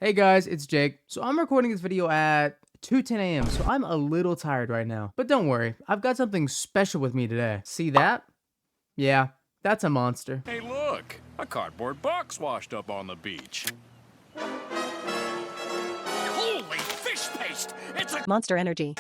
Hey guys, it's Jake. So I'm recording this video at 2:10 a.m. So I'm a little tired right now. But don't worry, I've got something special with me today. See that? Yeah, that's a monster. Hey, look! A cardboard box washed up on the beach. Holy fish paste! It's a Monster Energy.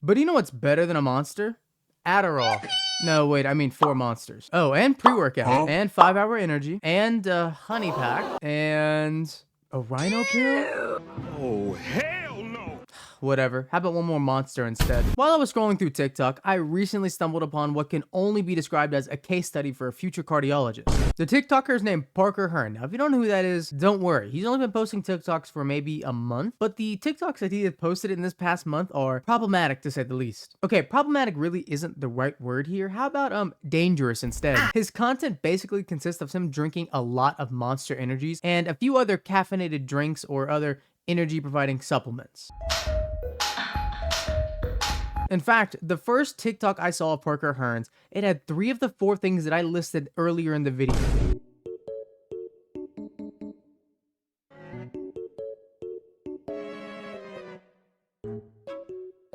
But you know what's better than a monster? Adderall. No, wait, I mean 4 monsters. Oh, and pre-workout, and 5-hour energy, and a honey pack, and a rhino pill? Oh, hell no! Whatever. How about one more monster instead? While I was scrolling through TikTok, I recently stumbled upon what can only be described as a case study for a future cardiologist. The TikToker is named Parker Hearn. Now, if you don't know who that is, don't worry. He's only been posting TikToks for maybe a month, but the TikToks that he has posted in this past month are problematic to say the least. Okay, problematic really isn't the right word here. How about dangerous instead? His content basically consists of him drinking a lot of Monster Energies and a few other caffeinated drinks or other energy providing supplements. In fact, the first TikTok I saw of Parker Hearn's, it had 3 of the 4 things that I listed earlier in the video.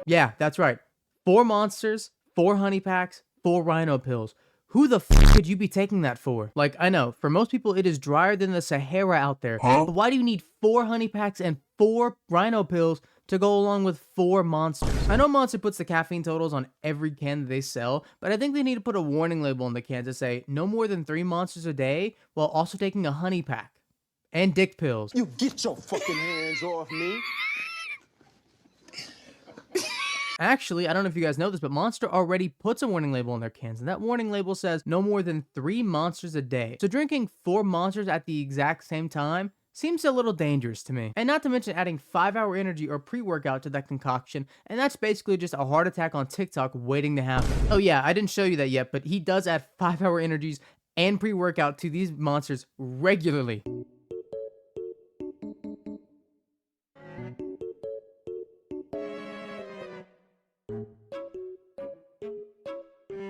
Yeah, that's right. 4 monsters, 4 honey packs, 4 rhino pills. Who the f could you be taking that for? Like, I know, for most people it is drier than the Sahara out there, but why do you need 4 honey packs and 4 rhino pills to go along with 4 monsters? I know Monster puts the caffeine totals on every can that they sell, but I think they need to put a warning label on the cans to say no more than 3 monsters a day while also taking a honey pack and dick pills. You get your fucking hands off me. Actually, I don't know if you guys know this, but Monster already puts a warning label on their cans, and that warning label says no more than 3 monsters a day. So drinking 4 monsters at the exact same time seems a little dangerous to me. And not to mention adding 5-hour energy or pre-workout to that concoction, and that's basically just a heart attack on TikTok waiting to happen. Oh yeah, I didn't show you that yet, but he does add 5-hour energies and pre-workout to these monsters regularly.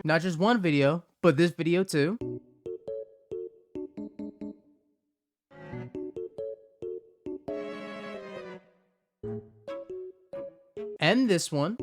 Not just one video, but this video too. And this one.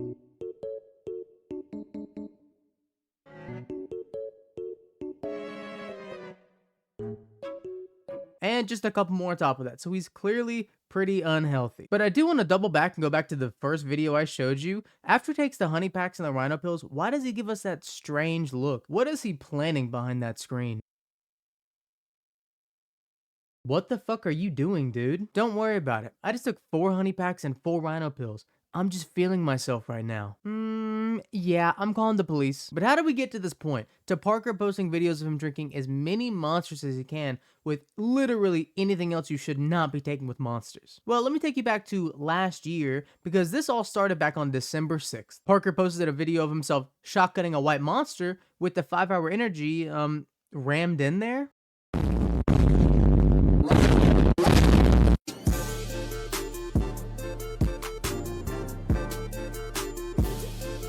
And just a couple more on top of that. So he's clearly pretty unhealthy. But I do want to double back and go back to the first video I showed you. After he takes the honey packs and the rhino pills, why does he give us that strange look? What is he planning behind that screen? What the fuck are you doing, dude? Don't worry about it. I just took 4 honey packs and 4 rhino pills. I'm just feeling myself right now. Yeah, I'm calling the police. But how did we get to this point? To Parker posting videos of him drinking as many monsters as he can with literally anything else you should not be taking with monsters. Well, let me take you back to last year, because this all started back on December 6th. Parker posted a video of himself shotgunning a white monster with the 5-hour energy, rammed in there.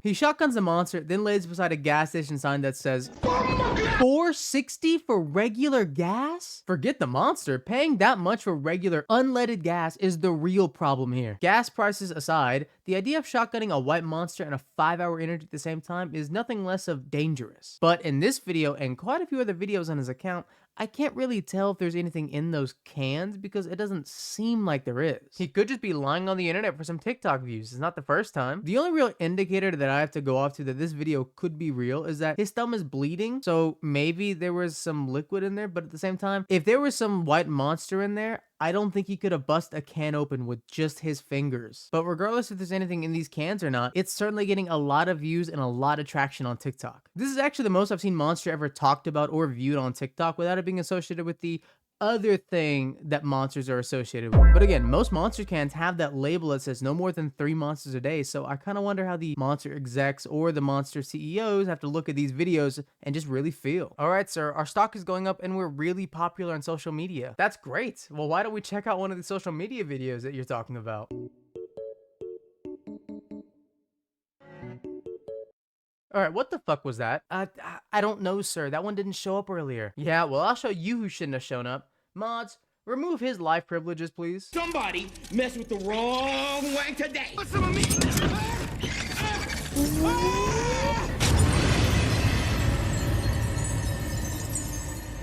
He shotguns the monster, then lays beside a gas station sign that says $4.60 for regular gas? Forget the monster. Paying that much for regular unleaded gas is the real problem here. Gas prices aside, the idea of shotgunning a white monster and a 5-hour energy at the same time is nothing less of dangerous. But in this video and quite a few other videos on his account, I can't really tell if there's anything in those cans because it doesn't seem like there is. He could just be lying on the internet for some TikTok views. It's not the first time. The only real indicator that I have to go off to that this video could be real is that his thumb is bleeding. So maybe there was some liquid in there, but at the same time, if there was some white monster in there, I don't think he could have bust a can open with just his fingers. But regardless if there's anything in these cans or not, it's certainly getting a lot of views and a lot of traction on TikTok. This is actually the most I've seen Monster ever talked about or viewed on TikTok without it being associated with the other thing that monsters are associated with. But again, most monster cans have that label that says no more than 3 monsters a day, so I kind of wonder how the monster execs or the monster CEOs have to look at these videos and just really feel. All right, sir, our stock is going up and we're really popular on social media. That's great. Well, why don't we check out one of the social media videos that you're talking about? All right, what the fuck was that? I don't know, sir. That one didn't show up earlier. Yeah, well, I'll show you who shouldn't have shown up. Mods, remove his life privileges, please. Somebody messed with the wrong way today. Listen to me.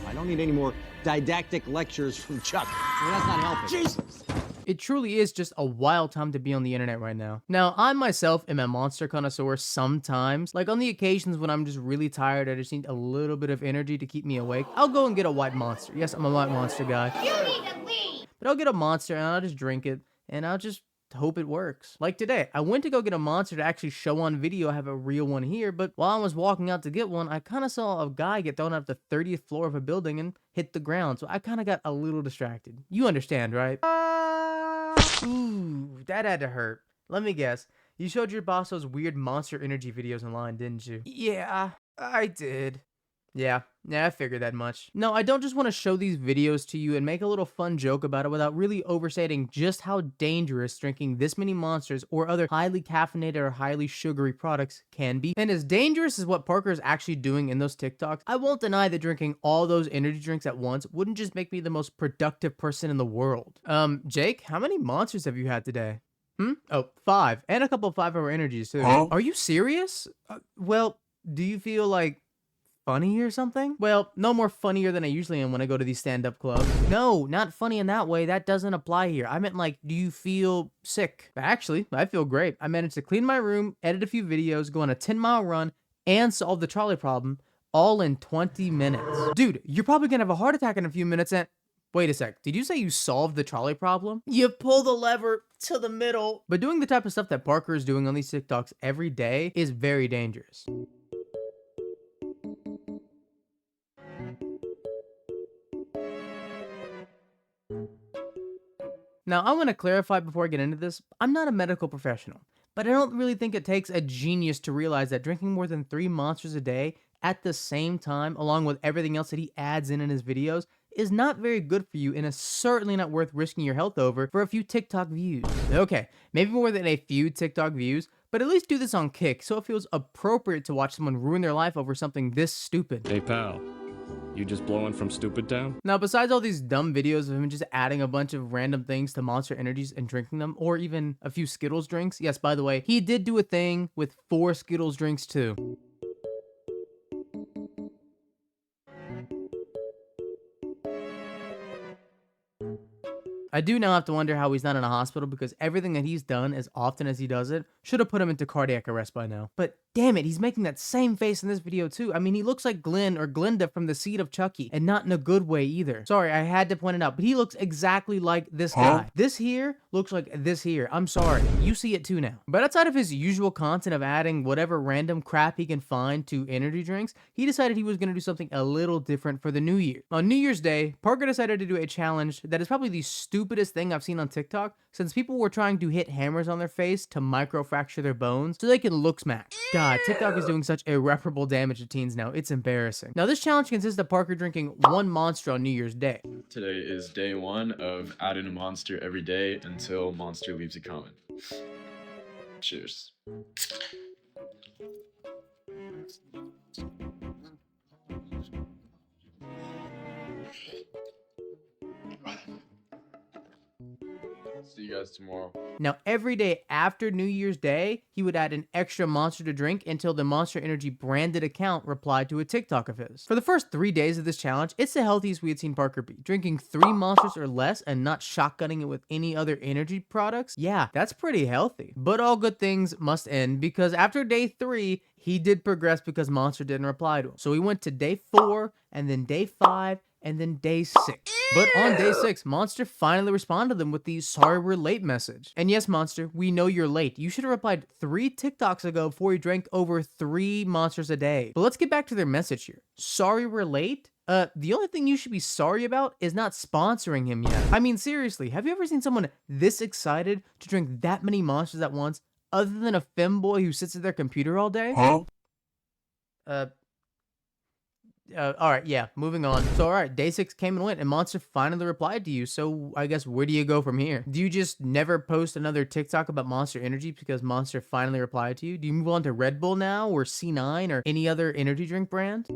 I don't need any more didactic lectures from Chuck. Well, that's not helping. Jesus. It truly is just a wild time to be on the internet right now. Now, I myself am a monster connoisseur sometimes. Like on the occasions when I'm just really tired, I just need a little bit of energy to keep me awake, I'll go and get a white monster. Yes, I'm a white monster guy. You need to leave. But I'll get a monster and I'll just drink it and I'll just hope it works. Like today, I went to go get a monster to actually show on video. I have a real one here, but while I was walking out to get one, I kind of saw a guy get thrown off the 30th floor of a building and hit the ground. So I kind of got a little distracted. You understand, right? Ooh, that had to hurt. Let me guess. You showed your boss those weird monster energy videos online, didn't you? Yeah, I did. Yeah, I figured that much. No, I don't just want to show these videos to you and make a little fun joke about it without really overstating just how dangerous drinking this many monsters or other highly caffeinated or highly sugary products can be. And as dangerous as what Parker is actually doing in those TikToks, I won't deny that drinking all those energy drinks at once wouldn't just make me the most productive person in the world. Jake, how many monsters have you had today? Oh, 5. And a couple of 5-hour energies too. Huh? Are you serious? Well, do you feel like funny or something? Well, no more funnier than I usually am when I go to these stand-up clubs. No, not funny in that way. That doesn't apply here. I meant like, do you feel sick? Actually, I feel great. I managed to clean my room, edit a few videos, go on a 10-mile run, and solve the trolley problem all in 20 minutes. Dude, you're probably gonna have a heart attack in a few minutes and... Wait a sec, did you say you solved the trolley problem? You pull the lever to the middle. But doing the type of stuff that Parker is doing on these TikToks every day is very dangerous. Now, I want to clarify before I get into this, I'm not a medical professional, but I don't really think it takes a genius to realize that drinking more than 3 monsters a day at the same time, along with everything else that he adds in his videos, is not very good for you and is certainly not worth risking your health over for a few TikTok views. Okay, maybe more than a few TikTok views, but at least do this on Kick so it feels appropriate to watch someone ruin their life over something this stupid. Hey, pal. You just blowing from Stupid Town? Now, besides all these dumb videos of him just adding a bunch of random things to Monster Energies and drinking them, or even a few Skittles drinks. Yes, by the way, he did do a thing with 4 Skittles drinks too. I do now have to wonder how he's not in a hospital because everything that he's done as often as he does it should have put him into cardiac arrest by now. But damn it, he's making that same face in this video too. I mean, he looks like Glenn or Glinda from The Seed of Chucky, and not in a good way either. Sorry, I had to point it out, but he looks exactly like this guy. This here looks like this here. I'm sorry, you see it too now. But outside of his usual content of adding whatever random crap he can find to energy drinks, he decided he was going to do something a little different for the new year. On New Year's Day, Parker decided to do a challenge that is probably the stupidest thing I've seen on TikTok since people were trying to hit hammers on their face to microfracture their bones so they can look smacked. God, TikTok is doing such irreparable damage to teens now. It's embarrassing. Now, this challenge consists of Parker drinking 1 monster on New Year's Day. Today is day 1 of adding a monster every day until monster leaves a comment. Cheers. See you guys tomorrow. Now, every day after New Year's Day, he would add an extra monster to drink until the Monster Energy branded account replied to a TikTok of his. For the first 3 days of this challenge, it's the healthiest we had seen Parker be. Drinking 3 monsters or less and not shotgunning it with any other energy products? Yeah, that's pretty healthy. But all good things must end because after day 3, he did progress because Monster didn't reply to him. So he went to day 4 and then day 5 and then day 6. But on day 6, Monster finally responded to them with the "sorry we're late" message. And yes, Monster, we know you're late. You should have replied 3 TikToks ago before you drank over 3 monsters a day. But let's get back to their message here. Sorry we're late? The only thing you should be sorry about is not sponsoring him yet. I mean, seriously, have you ever seen someone this excited to drink that many monsters at once other than a femboy who sits at their computer all day? Alright, yeah, moving on. So, alright, day 6 came and went, and Monster finally replied to you, so I guess where do you go from here? Do you just never post another TikTok about Monster Energy because Monster finally replied to you? Do you move on to Red Bull now, or C9, or any other energy drink brand?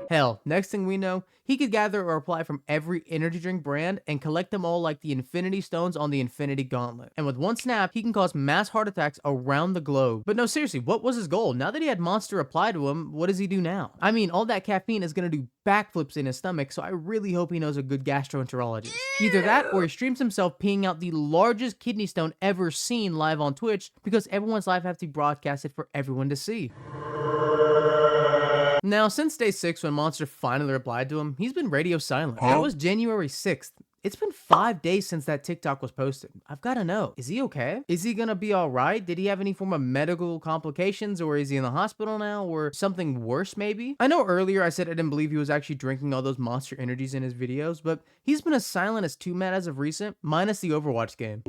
Hell, next thing we know, he could gather a reply from every energy drink brand and collect them all like the Infinity Stones on the Infinity Gauntlet. And with one snap, he can cause mass heart attacks around the globe. But no, seriously, what was his goal? Now that he had Monster reply to him, what does he do now? I mean, all that caffeine is gonna do backflips in his stomach, so I really hope he knows a good gastroenterologist. Either that, or he streams himself peeing out the largest kidney stone ever seen live on Twitch, because everyone's live have to be broadcasted for everyone to see. Now, since day 6 when Monster finally replied to him, he's been radio silent. That was January 6th. It's been 5 days since that TikTok was posted. I've gotta know, is he okay? Is he gonna be alright? Did he have any form of medical complications, or is he in the hospital now, or something worse maybe? I know earlier I said I didn't believe he was actually drinking all those Monster energies in his videos, but he's been as silent as 2Matt as of recent, minus the Overwatch game.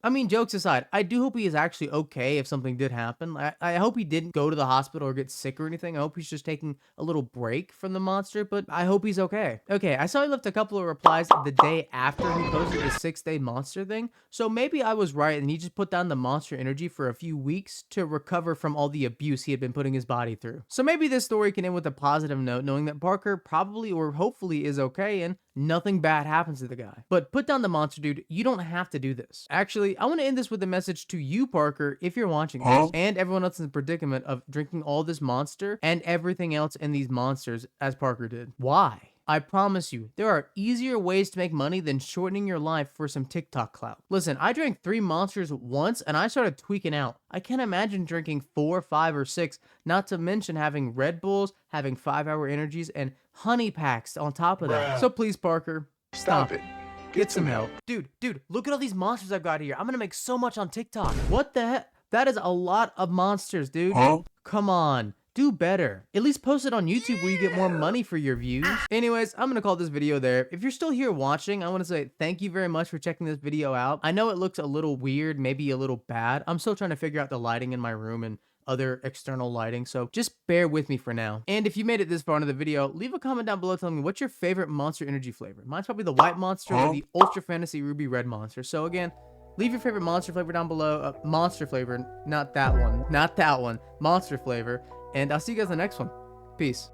I mean, jokes aside, I do hope he is actually okay if something did happen. I hope he didn't go to the hospital or get sick or anything. I hope he's just taking a little break from the Monster, but I hope he's okay. Okay, I saw he left a couple of replies the day after he posted the 6-day Monster thing, so maybe I was right and he just put down the Monster energy for a few weeks to recover from all the abuse he had been putting his body through. So maybe this story can end with a positive note, knowing that Parker probably or hopefully is okay and nothing bad happens to the guy. But put down the Monster, dude. You don't have to do this. Actually, I want to end this with a message to you, Parker, if you're watching this, and everyone else in the predicament of drinking all this Monster and everything else in these monsters as Parker did. Why? I promise you, there are easier ways to make money than shortening your life for some TikTok clout. Listen, I drank 3 Monsters once and I started tweaking out. I can't imagine drinking 4, 5, or 6, not to mention having Red Bulls, having 5-hour energies, and honey packs on top of that. So please, Parker, stop it. Get some help. Dude, look at all these monsters I've got here. I'm gonna make so much on TikTok. What the heck? That is a lot of monsters, dude. Come on. Do better. At least post it on YouTube where you get more money for your views. Anyways, I'm gonna call this video there. If you're still here watching, I want to say thank you very much for checking this video out. I know it looks a little weird, maybe a little bad. I'm still trying to figure out the lighting in my room and other external lighting, so just bear with me for now. And if you made it this far into the video, leave a comment down below telling me what's your favorite Monster energy flavor. Mine's probably the white Monster or the Ultra Fantasy Ruby Red Monster. So again, leave your favorite Monster flavor down below. Monster flavor, not that one. Monster flavor. And I'll see you guys in the next one. Peace.